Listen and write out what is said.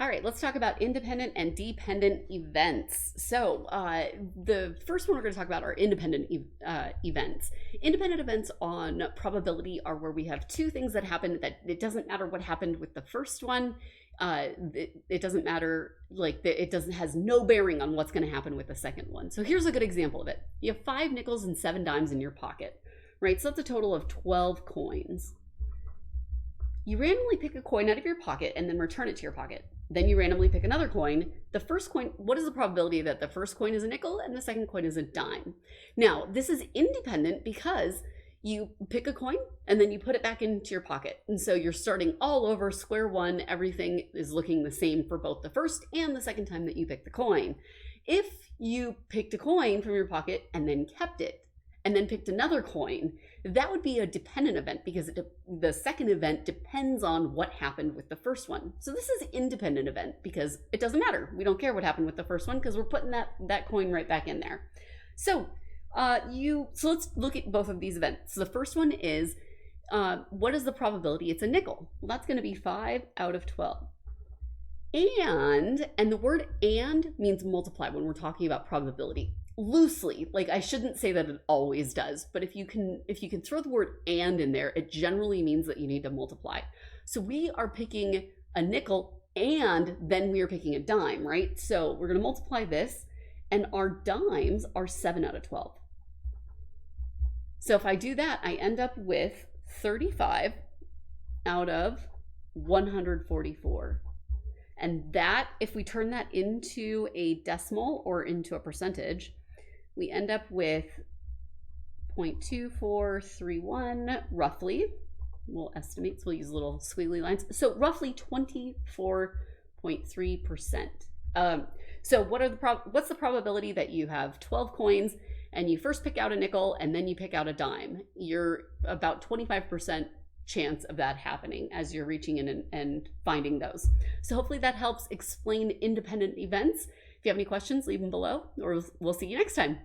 All right, let's talk about independent and dependent events. So, the first one we're going to talk about are independent events. Independent events on probability are where we have two things that happen that it doesn't matter what happened with the first one. It doesn't matter, like, it doesn't has no bearing on what's going to happen with the second one. So, here's a good example of it. You have 5 nickels and 7 dimes in your pocket, right? So, that's a total of 12 coins. You randomly pick a coin out of your pocket and then return it to your pocket. Then you randomly pick another coin. The first coin, what is the probability that the first coin is a nickel and the second coin is a dime? Now, this is independent because you pick a coin and then you put it back into your pocket. And so you're starting all over, square one. Everything is looking the same for both the first and the second time that you pick the coin. If you picked a coin from your pocket and then kept it, and then picked another coin, that would be a dependent event because the second event depends on what happened with the first one. So this is an independent event because it doesn't matter. We don't care what happened with the first one because we're putting that coin right back in there. So so let's look at both of these events. So the first one is, what is the probability it's a nickel? Well, that's going to be 5 out of 12. And the word and means multiply when we're talking about probability. Loosely, like I shouldn't say that it always does, but if you can throw the word and in there, it generally means that you need to multiply. So we are picking a nickel and then we are picking a dime, right? So we're going to multiply this, and our dimes are 7 out of 12. So if I do that, I end up with 35 out of 144. And that, if we turn that into a decimal or into a percentage, we end up with 0.2431 roughly. We'll estimate, so we'll use little squiggly lines. So roughly 24.3%. So what's the probability that you have 12 coins and you first pick out a nickel and then you pick out a dime? You're about 25% chance of that happening as you're reaching in and finding those. So hopefully that helps explain independent events. If you have any questions, leave them below, or we'll see you next time.